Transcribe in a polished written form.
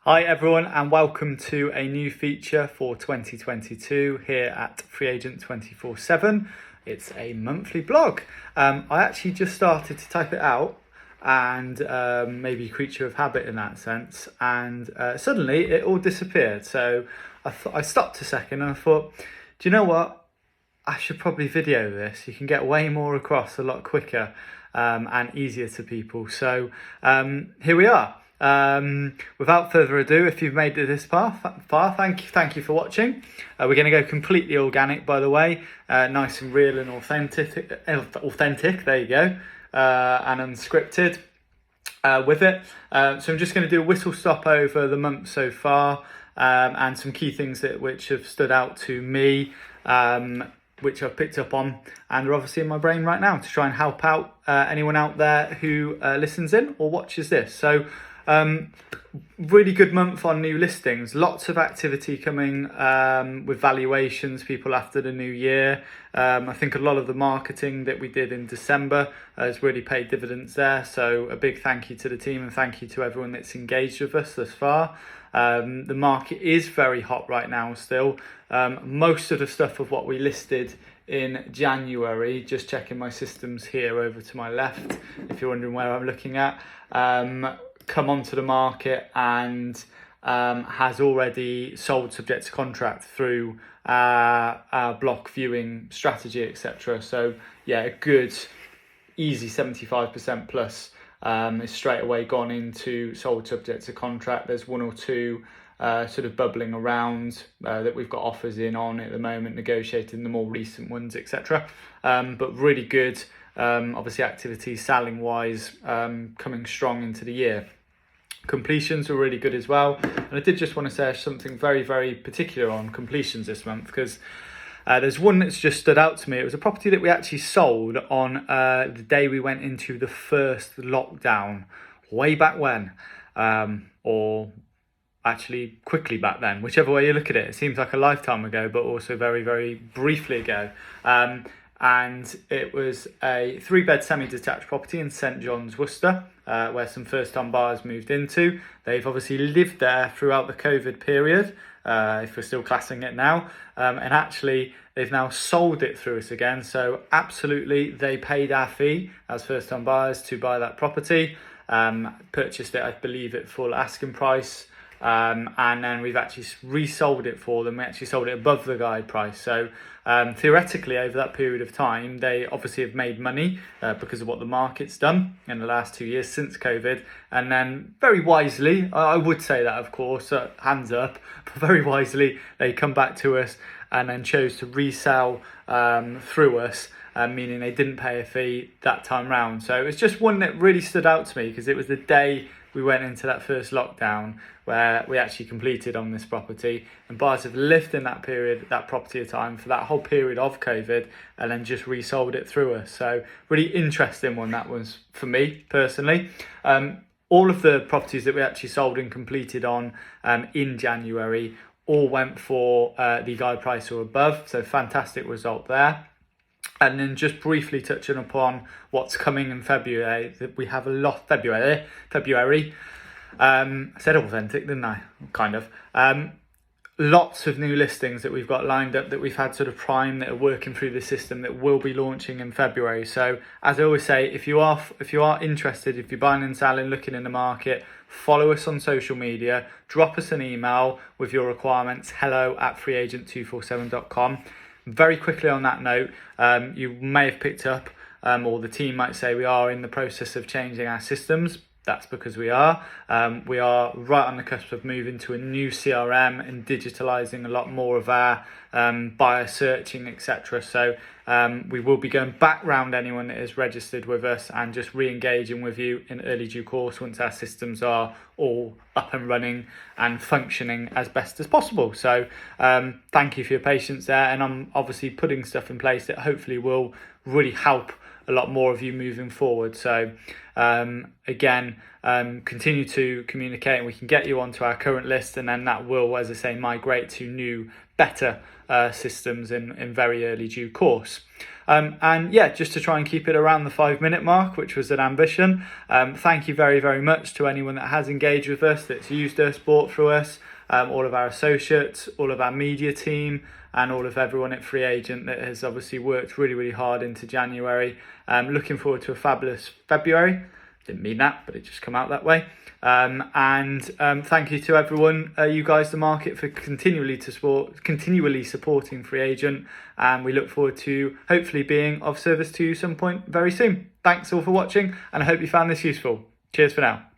Hi everyone, and welcome to a new feature for 2022 here at Free Agent 247. It's a monthly blog. I actually just started to type it out, and maybe creature of habit in that sense, and suddenly it all disappeared. So I stopped a second and I thought, do you know what? I should probably video this. You can get way more across a lot quicker and easier to people. So here we are. Without further ado, if you've made it this far, thank you for watching. We're going to go completely organic, by the way, nice and real and authentic. There you go, and unscripted with it. So I'm just going to do a whistle stop over the month so far, and some key things which have stood out to me, which I've picked up on and are obviously in my brain right now to try and help out anyone out there who listens in or watches this. So really good month on new listings, lots of activity coming with valuations, people after the new year. I think a lot of the marketing that we did in December has really paid dividends there, so a big thank you to the team and thank you to everyone that's engaged with us thus far. The market is very hot right now still. Most of the stuff of what we listed in January, just checking my systems here over to my left if you're wondering where I'm looking at, come onto the market and has already sold subject to contract through our block viewing strategy, etc. So yeah, a good easy 75% plus is straight away gone into sold subject to contract. There's one or two sort of bubbling around that we've got offers in on at the moment, negotiating the more recent ones, etc. But really good, obviously activity selling wise, coming strong into the year. Completions were really good as well, and I did just want to say something very, very particular on completions this month, because there's one that's just stood out to me. It was a property that we actually sold on the day we went into the first lockdown, way back when, or actually quickly back then, whichever way you look at it. It seems like a lifetime ago, but also very, very briefly ago. And it was a 3-bed semi-detached property in St John's, Worcester, where some first-time buyers moved into. They've obviously lived there throughout the COVID period, if we're still classing it now, and actually they've now sold it through us again. So absolutely, they paid our fee as first-time buyers to buy that property, purchased it, I believe, at full asking price. And then we've actually resold it for them. We actually sold it above the guide price. So theoretically, over that period of time, they obviously have made money because of what the market's done in the last 2 years since COVID. And then very wisely, I would say that, of course, hands up, but very wisely, they come back to us and then chose to resell through us, meaning they didn't pay a fee that time round. So it was just one that really stood out to me because it was the day we went into that first lockdown where we actually completed on this property, and buyers have lived in that period, that property of time for that whole period of COVID, and then just resold it through us. So really interesting one that was for me personally. All of the properties that we actually sold and completed on in January all went for the guide price or above, so fantastic result there. And then just briefly touching upon what's coming in February, that we have a lot, February. I said authentic, didn't I? Kind of. Lots of new listings that we've got lined up, that we've had sort of prime, that are working through the system, that will be launching in February. So as I always say, if you are interested, if you're buying and selling, looking in the market, follow us on social media, drop us an email with your requirements, hello@freeagent247.com. Very quickly on that note, you may have picked up, or the team might say, we are in the process of changing our systems. That's because we are. We are right on the cusp of moving to a new CRM and digitalising a lot more of our buyer searching, etc. So we will be going back round anyone that is registered with us and just re-engaging with you in early due course once our systems are all up and running and functioning as best as possible. So thank you for your patience there, and I'm obviously putting stuff in place that hopefully will really help a lot more of you moving forward. So again, continue to communicate and we can get you onto our current list, and then that will, as I say, migrate to new, better systems in very early due course. And yeah, just to try and keep it around the 5-minute mark, which was an ambition. Thank you very, very much to anyone that has engaged with us, that's used us, bought through us, all of our associates, all of our media team, and all of everyone at Free Agent that has obviously worked really, really hard into January. Looking forward to a fabulous February. Didn't mean that, but it just come out that way. Thank you to everyone, you guys, the market, for continually supporting Free Agent, and we look forward to hopefully being of service to you some point very soon. Thanks all for watching, and I hope you found this useful. Cheers for now.